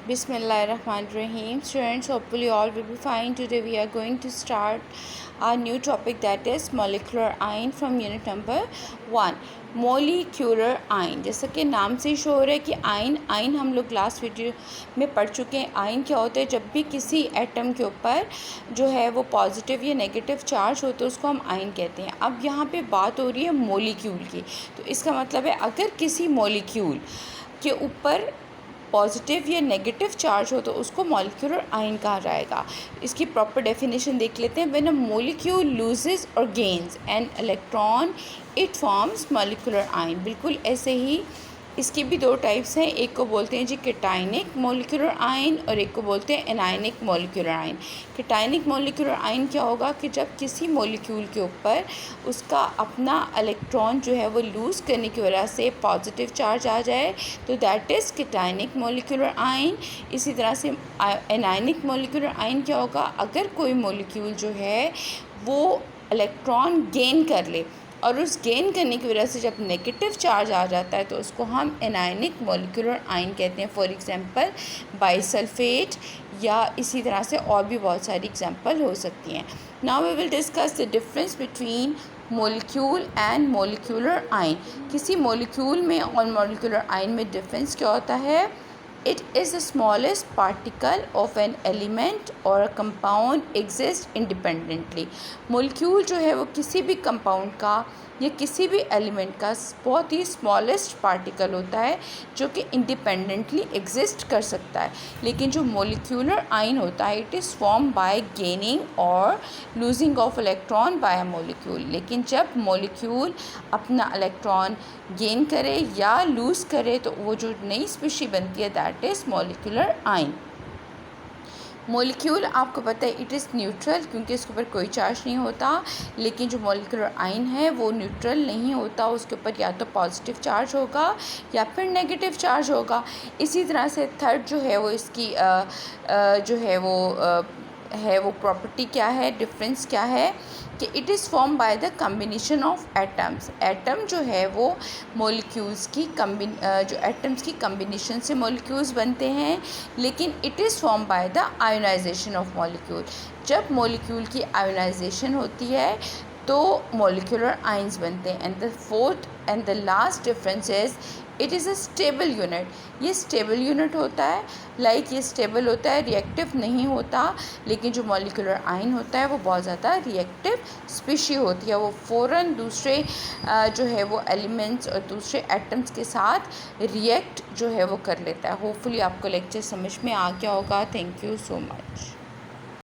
Bismillahirrahmanirrahim. Students, hopefully all will be fine. Today we are going to start our new topic, that is molecular ion from unit number 1. Molecular ion, जैसा कि नाम से show हो रहा है कि ion हम लोग लास्ट वीडियो में पढ़ चुके हैं। आयन क्या होता है? जब भी किसी एटम के ऊपर जो है वो पॉजिटिव या नेगेटिव चार्ज होता है उसको हम आयन कहते हैं। अब यहाँ पे बात हो रही है मोलिक्यूल की, तो इसका मतलब है अगर किसी मोलिक्यूल के ऊपर पॉजिटिव या नेगेटिव चार्ज हो तो उसको मॉलिक्यूलर आयन कहा जाएगा। इसकी प्रॉपर डेफिनेशन देख लेते हैं। व्हेन अ मॉलिक्यूल लूजेस और gains an electron it forms molecular ion. बिल्कुल ऐसे ही इसकी भी दो टाइप्स हैं, एक को बोलते हैं जी कैटायनिक मॉलिक्यूलर आयन और एक को बोलते हैं anionic molecular ion. Cationic molecular ion क्या होगा कि जब किसी मॉलिक्यूल के ऊपर उसका अपना इलेक्ट्रॉन जो है वो लूज़ करने की वजह से पॉजिटिव चार्ज आ जाए तो that is cationic molecular ion. इसी तरह से एनायनिक मॉलिक्यूलर आयन क्या होगा? अगर कोई मॉलिक्यूल जो है वो इलेक्ट्रॉन गेन कर ले और उस गेन करने की वजह से जब नेगेटिव चार्ज आ जाता है तो उसको हम एनायनिक मॉलिक्यूलर आयन कहते हैं। फॉर एग्जांपल बाइसल्फेट, या इसी तरह से और भी बहुत सारी एग्जांपल हो सकती हैं। Now we will discuss the difference between molecule and molecular ion. किसी मॉलिक्यूल में और मॉलिक्यूलर आयन में डिफरेंस क्या होता है? It is the smallest particle of an element or a compound exist independently. Molecule जो है वो किसी भी कंपाउंड का या किसी भी एलिमेंट का बहुत ही स्मॉलेस्ट पार्टिकल होता है जो कि इंडिपेंडेंटली एग्जिस्ट कर सकता है। लेकिन जो मोलिक्यूलर आयन होता है it is form by gaining और losing of electron by a molecule. लेकिन जब मोलिक्यूल अपना इलेक्ट्रॉन गेन करे या लूज़ करे तो वो जो नई स्पीशी बनती है that is molecular ion. Molecule आपको पता है इट इज़ न्यूट्रल, क्योंकि इसके ऊपर कोई चार्ज नहीं होता। लेकिन जो मोलिक्यूलर आयन है वो न्यूट्रल नहीं होता, उसके ऊपर या तो पॉजिटिव चार्ज होगा या फिर नेगेटिव चार्ज होगा। इसी तरह से थर्ड जो है वो इसकी जो है वो प्रॉपर्टी क्या है, डिफरेंस क्या है कि it is form by the combination of atoms. Atom जो है वो मॉलिक्यूल्स की जो एटम्स की कम्बिनेशन से मॉलिक्यूल्स बनते हैं, लेकिन it is form by the ionization of molecule. जब मॉलिक्यूल की आयोनाइजेशन होती है तो मॉलिक्यूलर आयंस बनते हैं। And the fourth and the last difference is it is a stable unit. ये स्टेबल यूनिट होता है, ये स्टेबल होता है, रिएक्टिव नहीं होता। लेकिन जो मॉलिक्यूलर आयन होता है वो बहुत ज़्यादा रिएक्टिव स्पीशी होती है, वो फ़ौरन दूसरे जो है वो एलिमेंट्स और दूसरे एटम्स के साथ रिएक्ट जो है वो कर लेता है। होपफुली आपको लेक्चर समझ में आ गया होगा। Thank you so much.